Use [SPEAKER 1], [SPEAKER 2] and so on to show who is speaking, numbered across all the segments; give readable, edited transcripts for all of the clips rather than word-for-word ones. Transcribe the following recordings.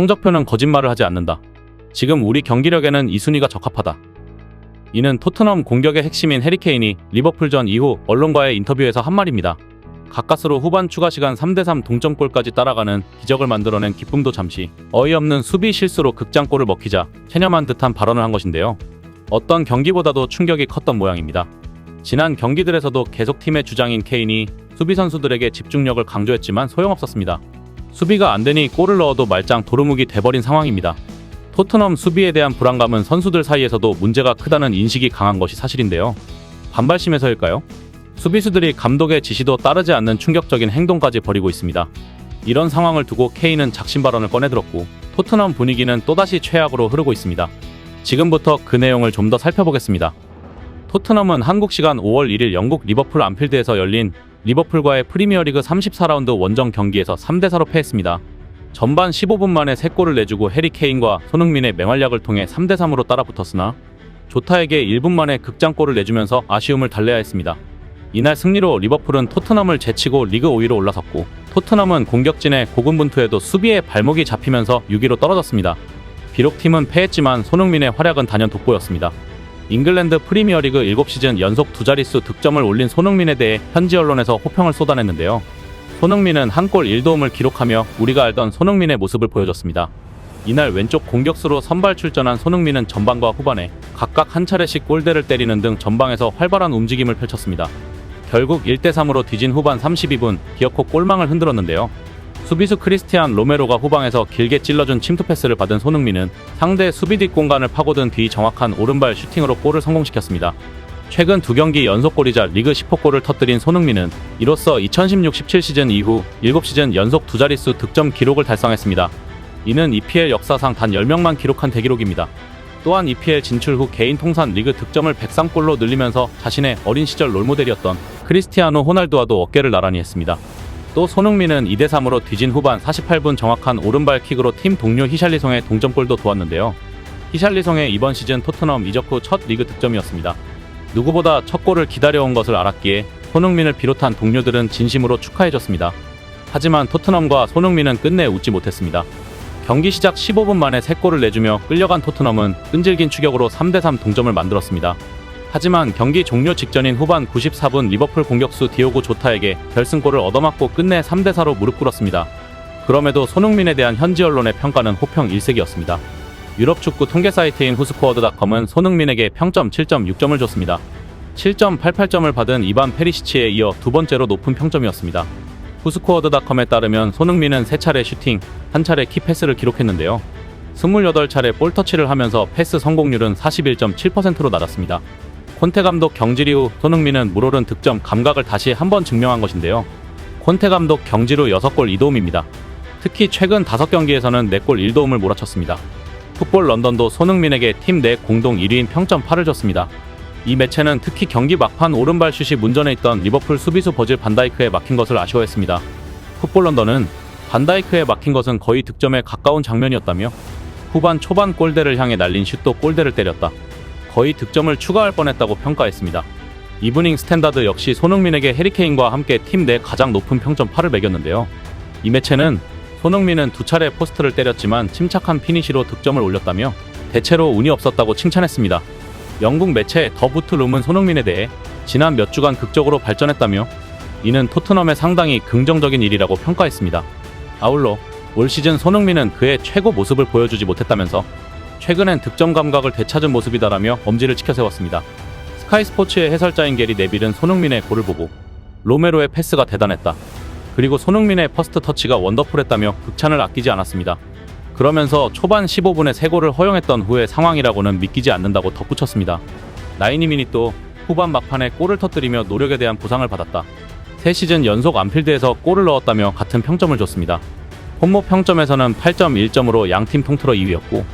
[SPEAKER 1] 성적표는 거짓말을 하지 않는다. 지금 우리 경기력에는 이 순위가 적합하다. 이는 토트넘 공격의 핵심인 해리케인이 리버풀전 이후 언론과의 인터뷰에서 한 말입니다. 가까스로 후반 추가 시간 3대3 동점골까지 따라가는 기적을 만들어낸 기쁨도 잠시 어이없는 수비 실수로 극장골을 먹히자 체념한 듯한 발언을 한 것인데요. 어떤 경기보다도 충격이 컸던 모양입니다. 지난 경기들에서도 계속 팀의 주장인 케인이 수비 선수들에게 집중력을 강조했지만 소용없었습니다. 수비가 안 되니 골을 넣어도 말짱 도루묵이 돼버린 상황입니다. 토트넘 수비에 대한 불안감은 선수들 사이에서도 문제가 크다는 인식이 강한 것이 사실인데요. 반발심에서일까요? 수비수들이 감독의 지시도 따르지 않는 충격적인 행동까지 벌이고 있습니다. 이런 상황을 두고 케인은 작심 발언을 꺼내들었고 토트넘 분위기는 또다시 최악으로 흐르고 있습니다. 지금부터 그 내용을 좀 더 살펴보겠습니다. 토트넘은 한국 시간 5월 1일 영국 리버풀 안필드에서 열린 리버풀과의 프리미어리그 34라운드 원정 경기에서 3대4로 패했습니다. 전반 15분 만에 3골을 내주고 해리 케인과 손흥민의 맹활약을 통해 3대3으로 따라붙었으나 조타에게 1분 만에 극장골을 내주면서 아쉬움을 달래야 했습니다. 이날 승리로 리버풀은 토트넘을 제치고 리그 5위로 올라섰고 토트넘은 공격진의 고군분투에도 수비에 발목이 잡히면서 6위로 떨어졌습니다. 비록 팀은 패했지만 손흥민의 활약은 단연 돋보였습니다. 잉글랜드 프리미어리그 7시즌 연속 2자릿수 득점을 올린 손흥민에 대해 현지 언론에서 호평을 쏟아냈는데요. 손흥민은 한 골 1도움을 기록하며 우리가 알던 손흥민의 모습을 보여줬습니다. 이날 왼쪽 공격수로 선발 출전한 손흥민은 전반과 후반에 각각 한 차례씩 골대를 때리는 등 전방에서 활발한 움직임을 펼쳤습니다. 결국 1대3으로 뒤진 후반 32분 기어코 골망을 흔들었는데요. 수비수 크리스티안 로메로가 후방에서 길게 찔러준 침투 패스를 받은 손흥민은 상대 수비 뒷공간을 파고든 뒤 정확한 오른발 슈팅으로 골을 성공시켰습니다. 최근 2경기 연속골이자 리그 10호 골을 터뜨린 손흥민은 이로써 2016-17 시즌 이후 7시즌 연속 2자릿수 득점 기록을 달성했습니다. 이는 EPL 역사상 단 10명만 기록한 대기록입니다. 또한 EPL 진출 후 개인 통산 리그 득점을 103골로 늘리면서 자신의 어린 시절 롤모델이었던 크리스티아노 호날두와도 어깨를 나란히 했습니다. 또 손흥민은 2대3으로 뒤진 후반 48분 정확한 오른발 킥으로 팀 동료 히샬리송의 동점골도 도왔는데요. 히샬리송의 이번 시즌 토트넘 이적 후 첫 리그 득점이었습니다. 누구보다 첫 골을 기다려온 것을 알았기에 손흥민을 비롯한 동료들은 진심으로 축하해줬습니다. 하지만 토트넘과 손흥민은 끝내 웃지 못했습니다. 경기 시작 15분 만에 3골을 내주며 끌려간 토트넘은 끈질긴 추격으로 3대3 동점을 만들었습니다. 하지만 경기 종료 직전인 후반 94분 리버풀 공격수 디오고 조타에게 결승골을 얻어맞고 끝내 3대4로 무릎 꿇었습니다. 그럼에도 손흥민에 대한 현지 언론의 평가는 호평 일색이었습니다. 유럽 축구 통계 사이트인 후스코어드닷컴은 손흥민에게 평점 7.6점을 줬습니다. 7.88점을 받은 이반 페리시치에 이어 두 번째로 높은 평점이었습니다. 후스코어드닷컴에 따르면 손흥민은 3차례 슈팅, 1차례 키패스를 기록했는데요. 28차례 볼터치를 하면서 패스 성공률은 41.7%로 낮았습니다. 콘테 감독 경질 이후 손흥민은 물오른 득점 감각을 다시 한번 증명한 것인데요. 콘테 감독 경질 후 6골 2도움입니다. 특히 최근 5경기에서는 4골 1도움을 몰아쳤습니다. 풋볼 런던도 손흥민에게 팀 내 공동 1위인 평점 8을 줬습니다. 이 매체는 특히 경기 막판 오른발 슛이 문전에 있던 리버풀 수비수 버질 반다이크에 막힌 것을 아쉬워했습니다. 풋볼 런던은 반다이크에 막힌 것은 거의 득점에 가까운 장면이었다며 후반 초반 골대를 향해 날린 슛도 골대를 때렸다. 거의 득점을 추가할 뻔했다고 평가했습니다. 이브닝 스탠다드 역시 손흥민에게 해리케인과 함께 팀 내 가장 높은 평점 8을 매겼는데요. 이 매체는 손흥민은 2차례 포스트를 때렸지만 침착한 피니시로 득점을 올렸다며 대체로 운이 없었다고 칭찬했습니다. 영국 매체 더 부트룸은 손흥민에 대해 지난 몇 주간 극적으로 발전했다며 이는 토트넘에 상당히 긍정적인 일이라고 평가했습니다. 아울러 올 시즌 손흥민은 그의 최고 모습을 보여주지 못했다면서 최근엔 득점 감각을 되찾은 모습이다라며 엄지를 치켜세웠습니다. 스카이 스포츠의 해설자인 게리 네빌은 손흥민의 골을 보고 로메로의 패스가 대단했다. 그리고 손흥민의 퍼스트 터치가 원더풀했다며 극찬을 아끼지 않았습니다. 그러면서 초반 15분에 3골을 허용했던 후의 상황이라고는 믿기지 않는다고 덧붙였습니다. 나이니민이 또 후반 막판에 골을 터뜨리며 노력에 대한 보상을 받았다. 3시즌 연속 안필드에서 골을 넣었다며 같은 평점을 줬습니다. 홈모 평점에서는 8.1점으로 양팀 통틀어 2위였고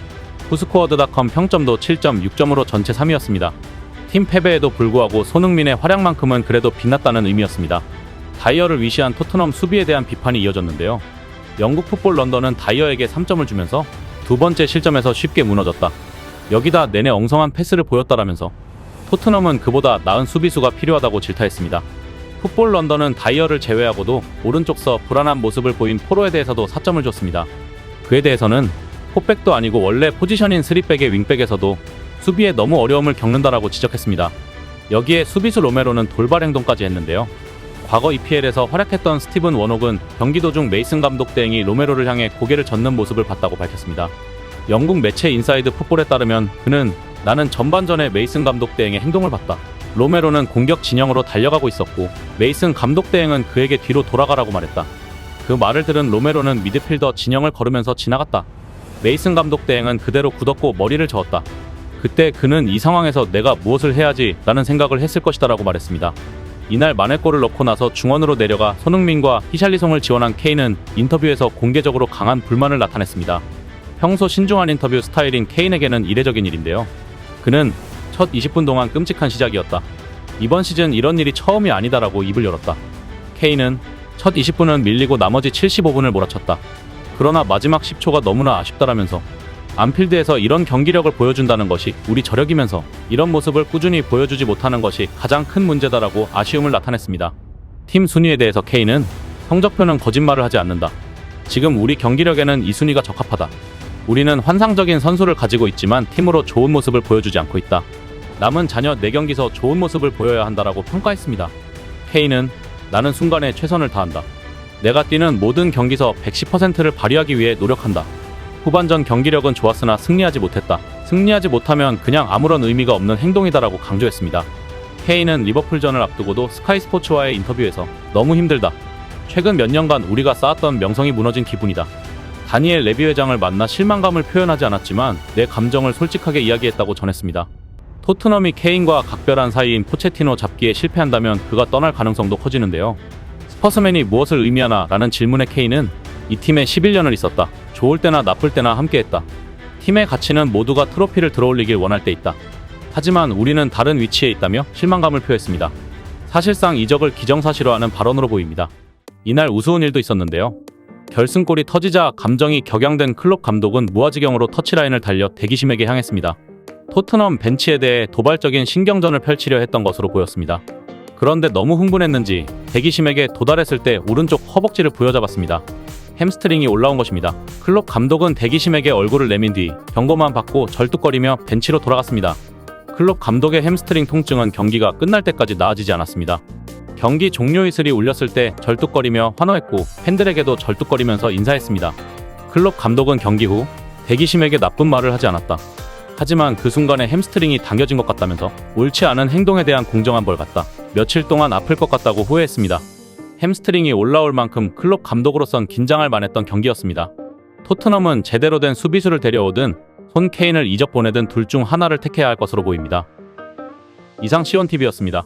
[SPEAKER 1] 후스코어드닷컴 평점도 7.6점으로 전체 3위였습니다. 팀 패배에도 불구하고 손흥민의 활약만큼은 그래도 빛났다는 의미였습니다. 다이어를 위시한 토트넘 수비에 대한 비판이 이어졌는데요. 영국 풋볼 런던은 다이어에게 3점을 주면서 두 번째 실점에서 쉽게 무너졌다. 여기다 내내 엉성한 패스를 보였다라면서 토트넘은 그보다 나은 수비수가 필요하다고 질타했습니다. 풋볼 런던은 다이어를 제외하고도 오른쪽서 불안한 모습을 보인 포로에 대해서도 4점을 줬습니다. 그에 대해서는 포백도 아니고 원래 포지션인 3백의 윙백에서도 수비에 너무 어려움을 겪는다라고 지적했습니다. 여기에 수비수 로메로는 돌발 행동까지 했는데요. 과거 EPL에서 활약했던 스티븐 워녹은 경기 도중 메이슨 감독 대행이 로메로를 향해 고개를 젓는 모습을 봤다고 밝혔습니다. 영국 매체 인사이드 풋볼에 따르면 그는 나는 전반전에 메이슨 감독 대행의 행동을 봤다. 로메로는 공격 진영으로 달려가고 있었고 메이슨 감독 대행은 그에게 뒤로 돌아가라고 말했다. 그 말을 들은 로메로는 미드필더 진영을 걸으면서 지나갔다. 메이슨 감독 대행은 그대로 굳었고 머리를 저었다. 그때 그는 이 상황에서 내가 무엇을 해야지 라는 생각을 했을 것이다 라고 말했습니다. 이날 만회골을 넣고 나서 중원으로 내려가 손흥민과 히샬리송을 지원한 케인은 인터뷰에서 공개적으로 강한 불만을 나타냈습니다. 평소 신중한 인터뷰 스타일인 케인에게는 이례적인 일인데요. 그는 첫 20분 동안 끔찍한 시작이었다. 이번 시즌 이런 일이 처음이 아니다라고 입을 열었다. 케인은 첫 20분은 밀리고 나머지 75분을 몰아쳤다. 그러나 마지막 10초가 너무나 아쉽다라면서 안필드에서 이런 경기력을 보여준다는 것이 우리 저력이면서 이런 모습을 꾸준히 보여주지 못하는 것이 가장 큰 문제다라고 아쉬움을 나타냈습니다. 팀 순위에 대해서 케인은 성적표는 거짓말을 하지 않는다. 지금 우리 경기력에는 이 순위가 적합하다. 우리는 환상적인 선수를 가지고 있지만 팀으로 좋은 모습을 보여주지 않고 있다. 남은 자녀 4경기서 좋은 모습을 보여야 한다라고 평가했습니다. 케인은 나는 순간에 최선을 다한다. 내가 뛰는 모든 경기서 110%를 발휘하기 위해 노력한다. 후반전 경기력은 좋았으나 승리하지 못했다. 승리하지 못하면 그냥 아무런 의미가 없는 행동이다라고 강조했습니다. 케인은 리버풀전을 앞두고도 스카이 스포츠와의 인터뷰에서 너무 힘들다. 최근 몇 년간 우리가 쌓았던 명성이 무너진 기분이다. 다니엘 레비 회장을 만나 실망감을 표현하지 않았지만 내 감정을 솔직하게 이야기했다고 전했습니다. 토트넘이 케인과 각별한 사이인 포체티노 잡기에 실패한다면 그가 떠날 가능성도 커지는데요. 스퍼스맨이 무엇을 의미하나 라는 질문에 케인은 이 팀에 11년을 있었다. 좋을 때나 나쁠 때나 함께했다. 팀의 가치는 모두가 트로피를 들어올리길 원할 때 있다. 하지만 우리는 다른 위치에 있다며 실망감을 표했습니다. 사실상 이적을 기정사실화하는 발언으로 보입니다. 이날 우스운 일도 있었는데요. 결승골이 터지자 감정이 격양된 클롭 감독은 무아지경으로 터치라인을 달려 대기심에게 향했습니다. 토트넘 벤치에 대해 도발적인 신경전을 펼치려 했던 것으로 보였습니다. 그런데 너무 흥분했는지 대기심에게 도달했을 때 오른쪽 허벅지를 부여잡았습니다. 햄스트링이 올라온 것입니다. 클롭 감독은 대기심에게 얼굴을 내민 뒤 경고만 받고 절뚝거리며 벤치로 돌아갔습니다. 클롭 감독의 햄스트링 통증은 경기가 끝날 때까지 나아지지 않았습니다. 경기 종료 휘슬이 울렸을 때 절뚝거리며 환호했고 팬들에게도 절뚝거리면서 인사했습니다. 클롭 감독은 경기 후 대기심에게 나쁜 말을 하지 않았다. 하지만 그 순간에 햄스트링이 당겨진 것 같다면서 옳지 않은 행동에 대한 공정한 벌 같다. 며칠 동안 아플 것 같다고 후회했습니다. 햄스트링이 올라올 만큼 클롭 감독으로선 긴장할 만했던 경기였습니다. 토트넘은 제대로 된 수비수를 데려오든 손 케인을 이적 보내든 둘 중 하나를 택해야 할 것으로 보입니다. 이상 C1TV였습니다.